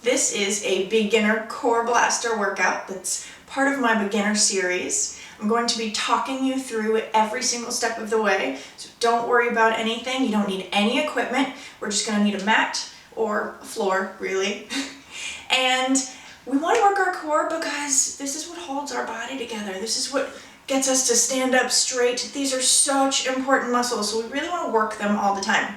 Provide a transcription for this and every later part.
This is a beginner core blaster workout that's part of my beginner series. I'm going to be talking you through it every single step of the way, so don't worry about anything. You don't need any equipment. We're just going to need a mat or a floor, really. And we want to work our core because this is what holds our body together. This is what gets us to stand up straight. These are such important muscles, so we really want to work them all the time.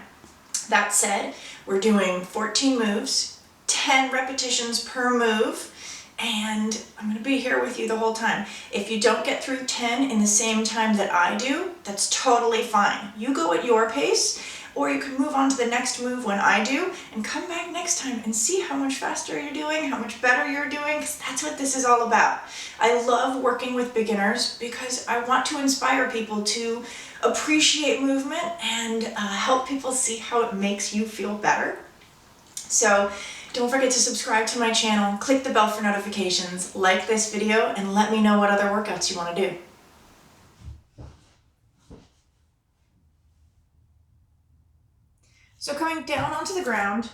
That said, we're doing 14 moves, 10 repetitions per move, and I'm going to be here with you the whole time. If you don't get through 10 in the same time that I do, that's totally fine. You go at your pace, or you can move on to the next move when I do, and come back next time and see how much faster you're doing, how much better you're doing, because that's what this is all about. I love working with beginners because I want to inspire people to appreciate movement and help people see how it makes you feel better. So don't forget to subscribe to my channel, click the bell for notifications, like this video, and let me know what other workouts you want to do. So coming down onto the ground,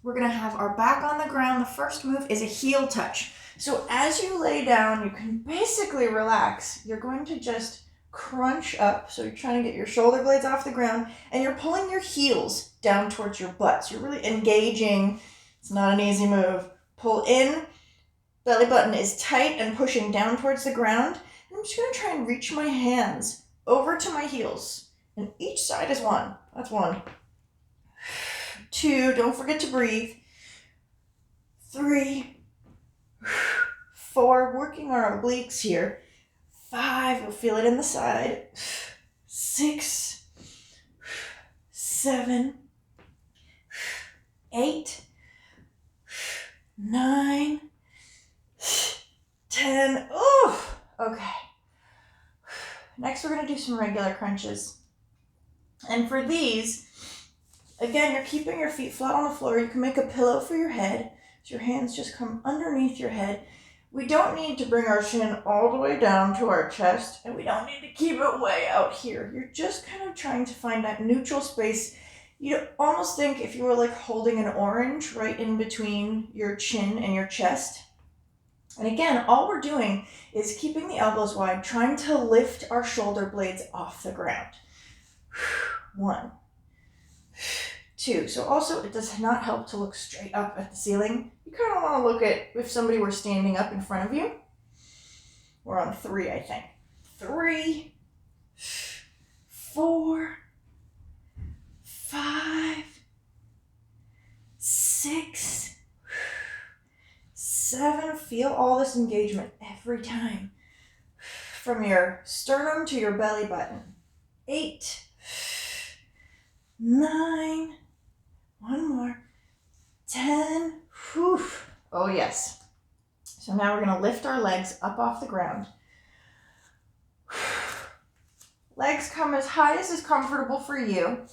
we're going to have our back on the ground. The first move is a heel touch. So as you lay down, you can basically relax. You're going to just crunch up. So you're trying to get your shoulder blades off the ground and you're pulling your heels down towards your butt. So you're really engaging. It's not an easy move. Pull in, belly button is tight and pushing down towards the ground. And I'm just going to try and reach my hands over to my heels. And each side is one. That's one. 2, don't forget to breathe. 3, 4, working our obliques here. 5, you'll feel it in the side. 6, 7, 8, 9, 10. Oh, okay. Next, we're going to do some regular crunches. And for these, again, you're keeping your feet flat on the floor. You can make a pillow for your head. So your hands just come underneath your head. We don't need to bring our chin all the way down to our chest, and we don't need to keep it way out here. You're just kind of trying to find that neutral space. You almost think if you were like holding an orange right in between your chin and your chest. And again, all we're doing is keeping the elbows wide, trying to lift our shoulder blades off the ground. 1, 2. So also, it does not help to look straight up at the ceiling. You kind of want to look at if somebody were standing up in front of you. We're on 3, I think. 3, 4, 5, 6, 7. Feel all this engagement every time. From your sternum to your belly button. 8, 9, one more, 10, whew. Oh yes. So now we're gonna lift our legs up off the ground. Legs come as high as is comfortable for you.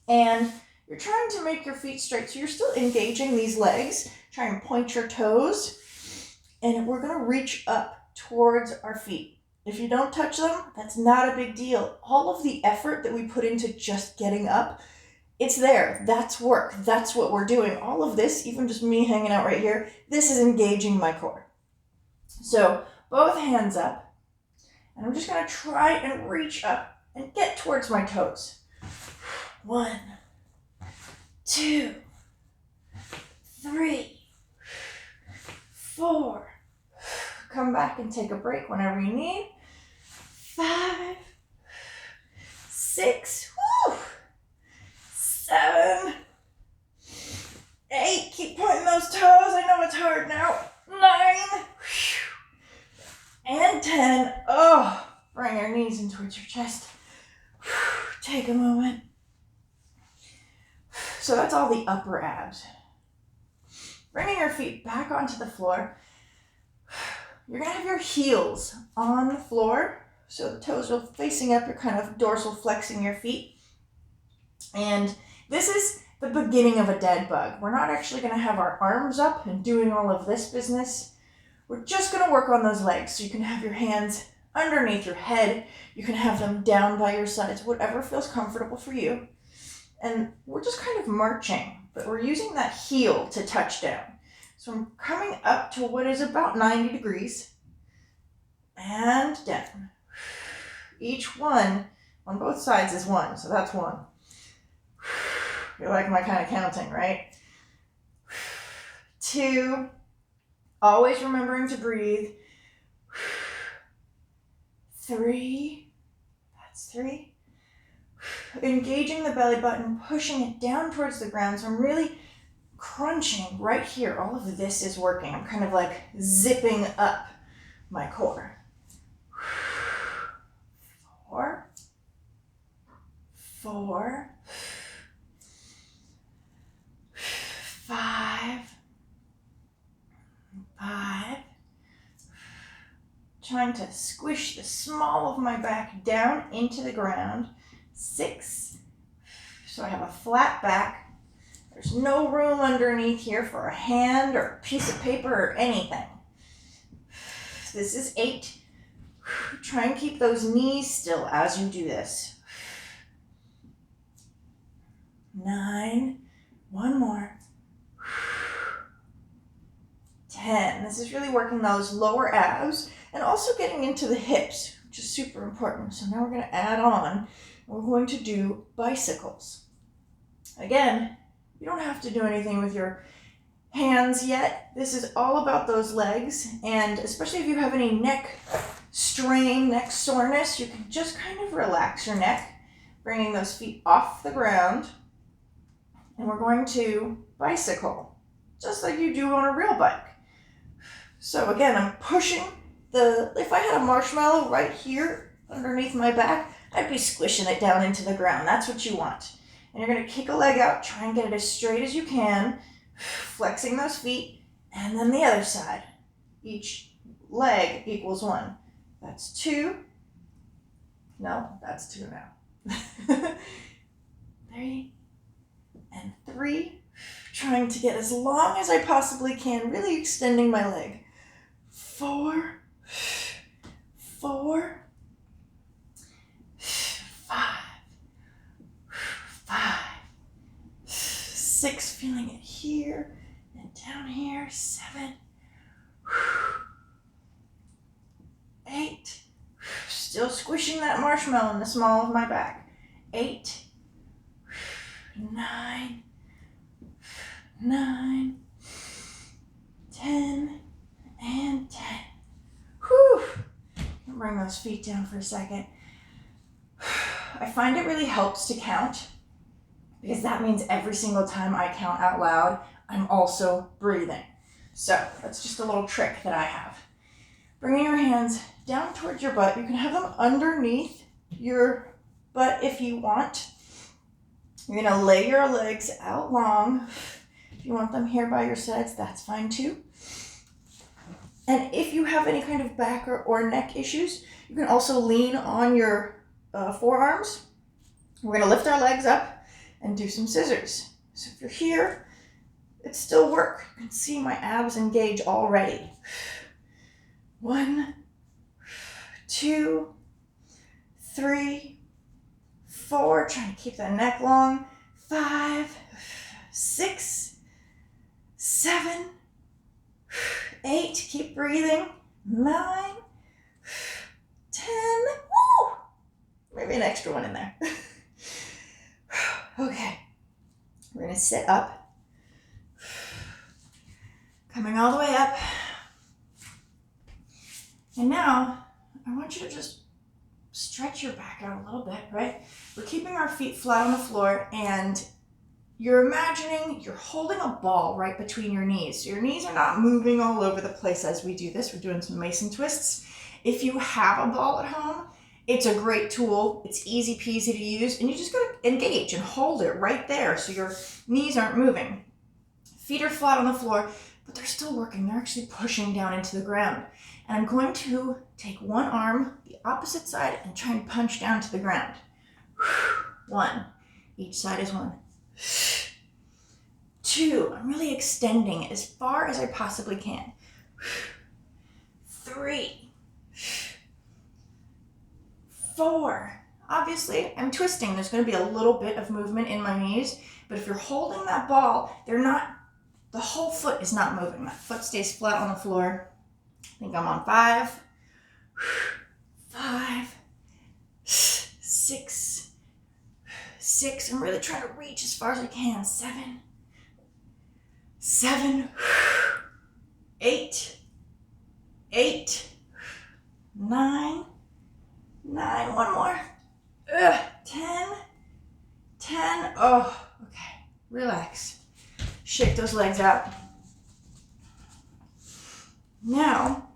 And you're trying to make your feet straight. So you're still engaging these legs. Try and point your toes. And we're gonna reach up towards our feet. If you don't touch them, that's not a big deal. All of the effort that we put into just getting up, it's there. That's work. That's what we're doing. All of this, even just me hanging out right here, this is engaging my core. So both hands up. And I'm just going to try and reach up and get towards my toes. 1, 2, 3, 4. Come back and take a break whenever you need. 5, 6, 7, 8. Keep pointing those toes. I know it's hard now. 9, and 10. Oh, bring your knees in towards your chest. Take a moment. So that's all the upper abs. Bringing your feet back onto the floor. You're going to have your heels on the floor. So the toes are facing up. You're kind of dorsal flexing your feet. And this is the beginning of a dead bug. We're not actually going to have our arms up and doing all of this business. We're just going to work on those legs. So you can have your hands underneath your head. You can have them down by your sides, whatever feels comfortable for you. And we're just kind of marching. but we're using that heel to touch down. So I'm coming up to what is about 90 degrees and down. Each one on both sides is 1, so that's 1. You like my kind of counting, right? 2, always remembering to breathe. 3, that's 3. Engaging the belly button, pushing it down towards the ground. So I'm really crunching right here. All of this is working. I'm kind of like zipping up my core. 4, 4, 5, 5. Trying to squish the small of my back down into the ground. 6. So I have a flat back. There's no room underneath here for a hand or a piece of paper or anything. This is 8. Try and keep those knees still as you do this. 9. One more. 10. This is really working those lower abs and also getting into the hips, which is super important. So now we're going to add on, we're going to do bicycles. Again, you don't have to do anything with your hands yet. This is all about those legs, and especially if you have any neck strain, neck soreness, you can just kind of relax your neck, bringing those feet off the ground, and we're going to bicycle, just like you do on a real bike. So again, I'm pushing if I had a marshmallow right here underneath my back, I'd be squishing it down into the ground. That's what you want. And you're going to kick a leg out, try and get it as straight as you can, flexing those feet, and then the other side. Each leg equals 1. That's 2. No, that's 2 now. 3 and 3. Trying to get as long as I possibly can, really extending my leg. 4, 4, 5, 5, 6, feeling it here and down here. 7, 8, still squishing that marshmallow in the small of my back. 8, 9, 9, 10, and 10. Whew. Bring those feet down for a second. I find it really helps to count, because that means every single time I count out loud, I'm also breathing. So that's just a little trick that I have. Bringing your hands down towards your butt. You can have them underneath your butt if you want. You're going to lay your legs out long. If you want them here by your sides, that's fine too. And if you have any kind of back or neck issues, you can also lean on your forearms. We're going to lift our legs up and do some scissors. So if you're here, it still works. You can see my abs engage already. 1, 2, 3, 4. Trying to keep that neck long. 5, 6, 7, 8. Keep breathing. 9, 10. Woo! Maybe an extra one in there. Okay. We're going to sit up. Coming all the way up. And now, I want you to just stretch your back out a little bit, right? We're keeping our feet flat on the floor, and you're imagining you're holding a ball right between your knees. So your knees are not moving all over the place as we do this. We're doing some Mason twists. If you have a ball at home, it's a great tool. It's easy peasy to use, and you just gotta engage and hold it right there so your knees aren't moving. Feet are flat on the floor, but they're still working. They're actually pushing down into the ground. And I'm going to take one arm, the opposite side, and try and punch down to the ground. 1. Each side is 1. 2. I'm really extending as far as I possibly can. 3. 4. Obviously, I'm twisting. There's going to be a little bit of movement in my knees, But if you're holding that ball, the whole foot is not moving. That foot stays flat on the floor. I think I'm on 5, 5, 6, 6. I'm really trying to reach as far as I can. 7, 7, 8, 8, 9, 9. One more. 10, 10. Oh, okay. Relax. Shake those legs out. Now,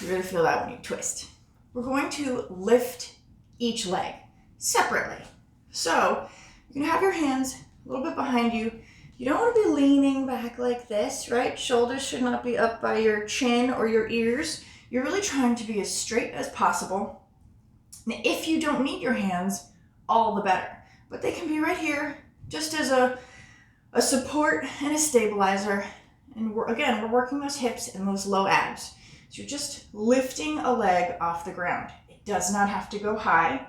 you really feel that when you twist. We're going to lift each leg separately. So you can have your hands a little bit behind you. You don't want to be leaning back like this, right? Shoulders should not be up by your chin or your ears. You're really trying to be as straight as possible. And if you don't need your hands, all the better. But they can be right here just as a support and a stabilizer. And we're working those hips and those low abs. So you're just lifting a leg off the ground. It does not have to go high.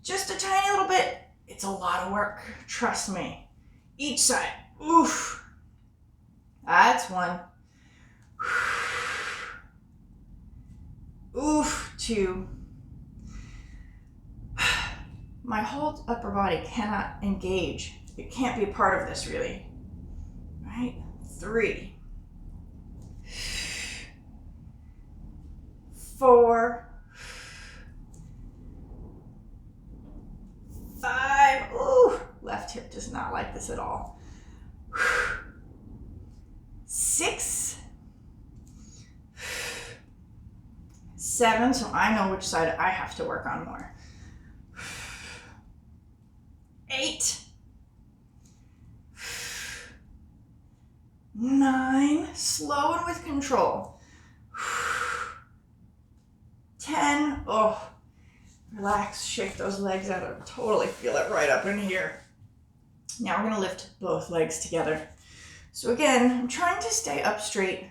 Just a tiny little bit. It's a lot of work, trust me. Each side. Oof. That's 1. Oof. 2. My whole upper body cannot engage. It can't be a part of this, really. Right? 3. 4. 5. Ooh, left hip does not like this at all. 6. 7, so I know which side I have to work on more. 8. 9, slow and with control. 10, oh, relax, shake those legs out. I totally feel it right up in here. Now we're gonna lift both legs together. So again, I'm trying to stay up straight.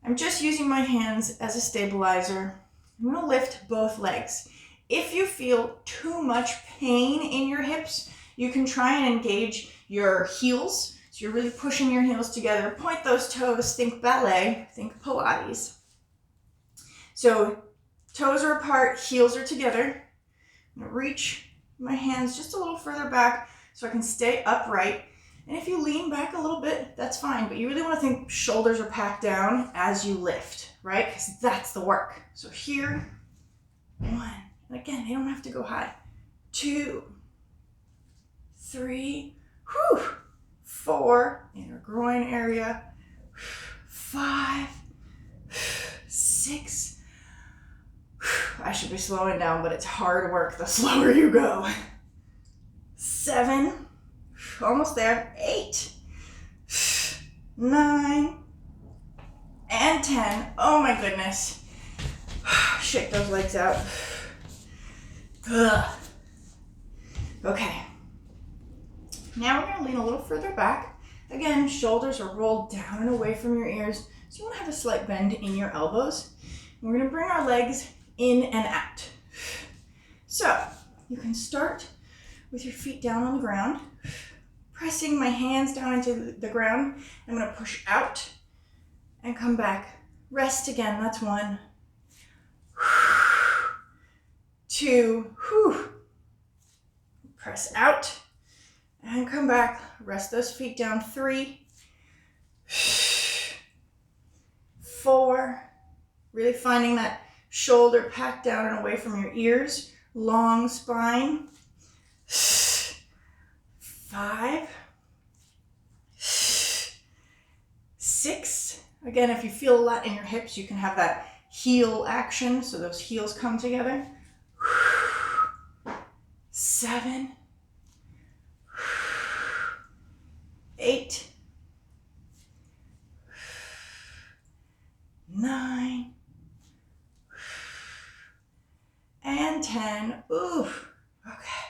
I'm just using my hands as a stabilizer. I'm gonna lift both legs. If you feel too much pain in your hips, you can try and engage your heels. So you're really pushing your heels together. Point those toes, think ballet, think Pilates. So toes are apart, heels are together. I'm gonna reach my hands just a little further back so I can stay upright. And if you lean back a little bit, that's fine, but you really wanna think shoulders are packed down as you lift, right? Because that's the work. So here, 1, and again, they don't have to go high. 2, 3, 4, inner groin area. 5, 6, I should be slowing down, but it's hard work the slower you go. 7, almost there. 8, 9, and 10. Oh my goodness. Shake those legs out. Ugh. Okay. Now we're gonna lean a little further back. Again, shoulders are rolled down and away from your ears. So you wanna have a slight bend in your elbows. And we're gonna bring our legs in and out. So you can start with your feet down on the ground, pressing my hands down into the ground. I'm gonna push out and come back. Rest again, that's 1. 2, press out and come back. Rest those feet down. 3, 4, really finding that shoulder packed down and away from your ears. Long spine. 5, 6. Again, if you feel a lot in your hips, you can have that heel action, so those heels come together. 7, 8, 9, and 10. Ooh, okay.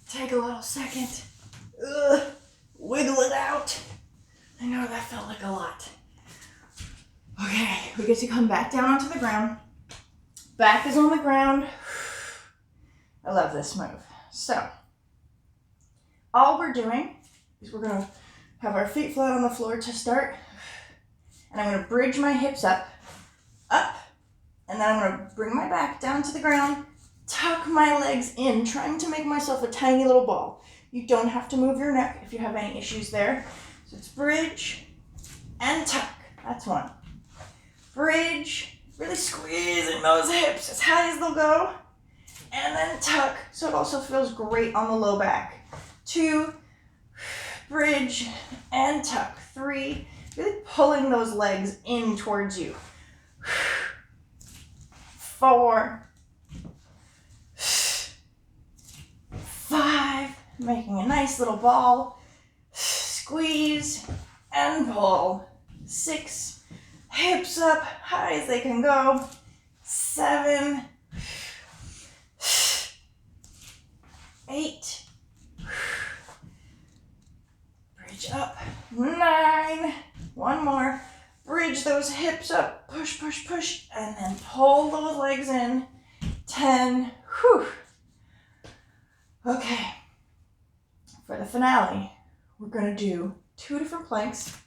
Take a little second. Wiggle it out. I know that felt like a lot. Okay, we get to come back down onto the ground. Back is on the ground. I love this move. So all we're doing is we're gonna have our feet flat on the floor to start. And I'm gonna bridge my hips up, and then I'm gonna bring my back down to the ground, tuck my legs in, trying to make myself a tiny little ball. You don't have to move your neck if you have any issues there. So it's bridge and tuck, that's one. Bridge, really squeezing those hips as high as they'll go, and then tuck, so it also feels great on the low back. 2, bridge and tuck. 3, really pulling those legs in towards you. 4, 5, making a nice little ball. Squeeze and pull. 6, hips up high as they can go. 7, 8, bridge up. 9, one more, bridge those hips up, push, push, push, and then pull those legs in. 10, whew. Okay, for the finale, we're gonna do 2 different planks,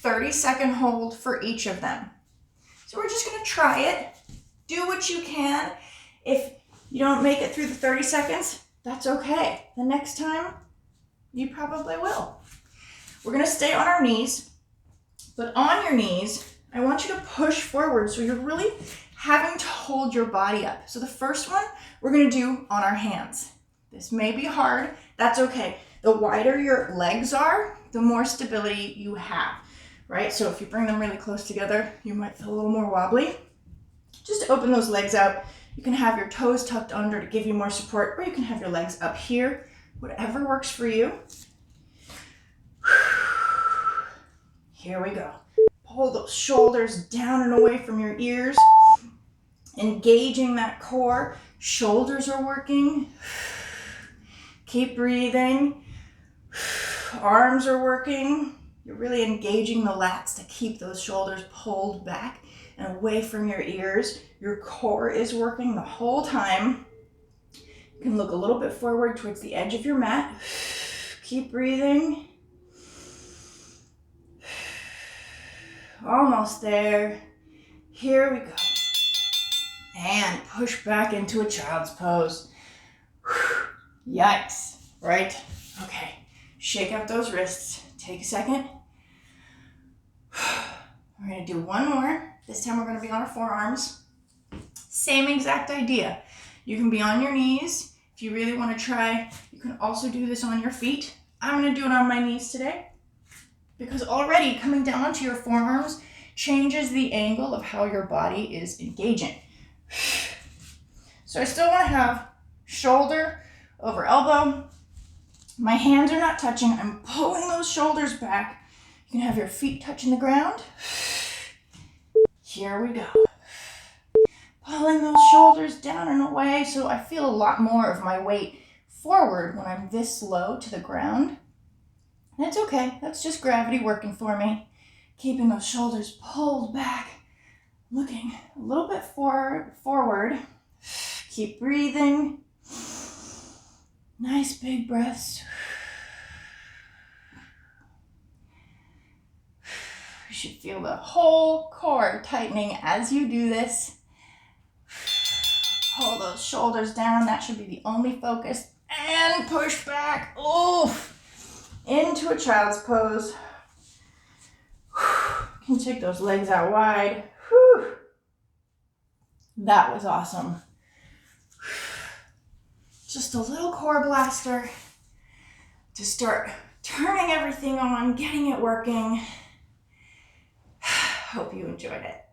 30-second hold for each of them. So we're just gonna try it, do what you can. If you don't make it through the 30 seconds, that's okay. The next time, you probably will. We're gonna stay on our knees, but on your knees, I want you to push forward so you're really having to hold your body up. So the first one, we're gonna do on our hands. This may be hard, that's okay. The wider your legs are, the more stability you have, right? So if you bring them really close together, you might feel a little more wobbly. Just open those legs out. You can have your toes tucked under to give you more support, or you can have your legs up here, whatever works for you. Here we go. Pull those shoulders down and away from your ears, engaging that core. Shoulders are working. Keep breathing. Arms are working. You're really engaging the lats to keep those shoulders pulled back and away from your ears. Your core is working the whole time. You can look a little bit forward towards the edge of your mat. Keep breathing. Almost there. Here we go. And push back into a child's pose. Yikes, right? Okay, shake out those wrists. Take a second. We're gonna do one more. This time we're gonna be on our forearms. Same exact idea. You can be on your knees. If you really wanna try, you can also do this on your feet. I'm gonna do it on my knees today because already coming down onto your forearms changes the angle of how your body is engaging. So I still wanna have shoulder over elbow. My hands are not touching. I'm pulling those shoulders back. You can have your feet touching the ground. Here we go. Pulling those shoulders down and away so I feel a lot more of my weight forward when I'm this low to the ground. And it's okay. That's just gravity working for me. Keeping those shoulders pulled back. Looking a little bit forward. Keep breathing. Nice big breaths. You should feel the whole core tightening as you do this. Pull those shoulders down. That should be the only focus. And push back. Oof. Into a child's pose. You can take those legs out wide. Whew. That was awesome. Just a little core blaster to start turning everything on, getting it working. Hope you enjoyed it.